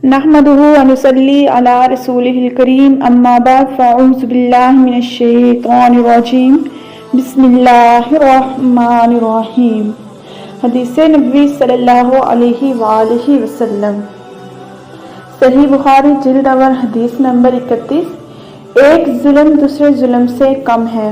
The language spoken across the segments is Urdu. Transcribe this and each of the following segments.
نحمده ونصلي على رسوله الكريم اما بعد فاعوذ بالله من الشیطان الرجیم بسم اللہ الرحمن الرحیم۔ حدیث نبوی صلی اللہ علیہ وآلہ وسلم، صحیح بخاری جلد اول حدیث نمبر 31۔ ایک ظلم دوسرے ظلم سے کم ہے۔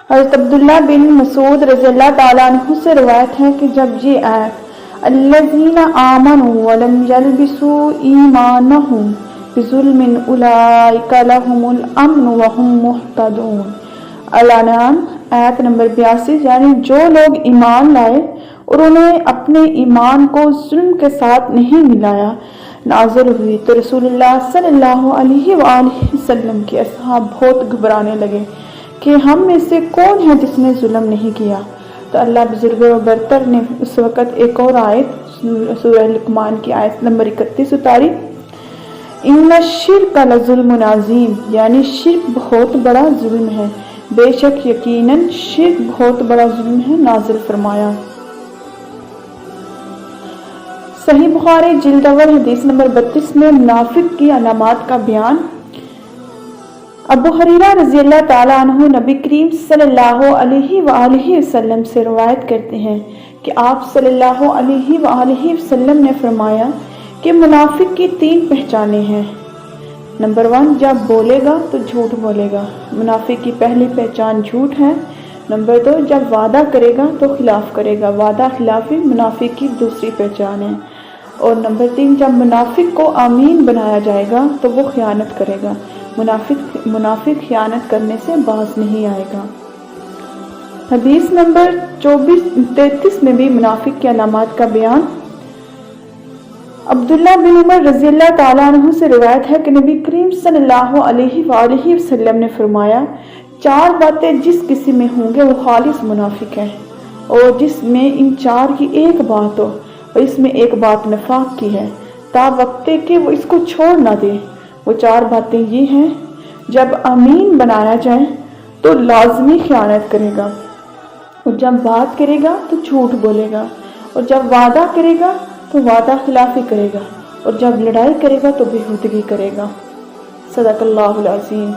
حضرت عبداللہ بن مسعود رضی اللہ تعالیٰ عنہ سے روایت ہے کہ جب یہ آیت الذین آمنوا ولم یلبسوا ایمانہم بظلم اولئک لہم الامن وہم مہتدون، الانعام آیت نمبر 82، یعنی جو لوگ ایمان لائے اور انہوں نے اپنے ایمان کو ظلم کے ساتھ نہیں ملایا، نازل ہوئی تو رسول اللہ صلی اللہ علیہ وآلہ وسلم کے اصحاب بہت گھبرانے لگے کہ ہم میں سے کون ہے جس نے ظلم نہیں کیا۔ تو اللہ بزرگ و برتر نے اس وقت ایک اور آیت سورہ لقمان کی آیت نمبر 31 اتاری، ان الشرک لظلم عظیم، یعنی شرک بہت بڑا ظلم ہے، بے شک یقیناً شرک بہت بڑا ظلم ہے، نازل فرمایا۔ صحیح بخاری جلد اول حدیث نمبر 32 میں منافق کی علامات کا بیان۔ ابو ہریرہ رضی اللہ تعالیٰ عنہ نبی کریم صلی اللہ علیہ وآلہ وسلم سے روایت کرتے ہیں کہ آپ صلی اللہ علیہ وآلہ وسلم نے فرمایا کہ منافق کی 3 پہچانیں ہیں۔ نمبر 1، جب بولے گا تو جھوٹ بولے گا، منافق کی پہلی پہچان جھوٹ ہے۔ نمبر 2، جب وعدہ کرے گا تو خلاف کرے گا، وعدہ خلافی منافق کی دوسری پہچان ہے۔ اور نمبر 3، جب منافق کو امین بنایا جائے گا تو وہ خیانت کرے گا، منافق خیانت کرنے سے باز نہیں آئے گا۔ حدیث نمبر 33 میں بھی منافق کی علامات کا بیان۔ عبداللہ بن عمر رضی اللہ تعالیٰ عنہ سے روایت ہے کہ نبی کریم صلی اللہ علیہ وآلہ وسلم نے فرمایا، 4 باتیں جس کسی میں ہوں گے وہ خالص منافق ہے، اور جس میں ان 4 کی ایک بات ہو اور اس میں ایک بات نفاق کی ہے، تا وقت کہ وہ اس کو چھوڑ نہ دے۔ وہ 4 باتیں یہ ہیں، جب امین بنایا جائے تو لازمی خیانت کرے گا، اور جب بات کرے گا تو جھوٹ بولے گا، اور جب وعدہ کرے گا تو وعدہ خلافی کرے گا، اور جب لڑائی کرے گا تو بےہودگی کرے گا۔ صدق اللہ العظیم۔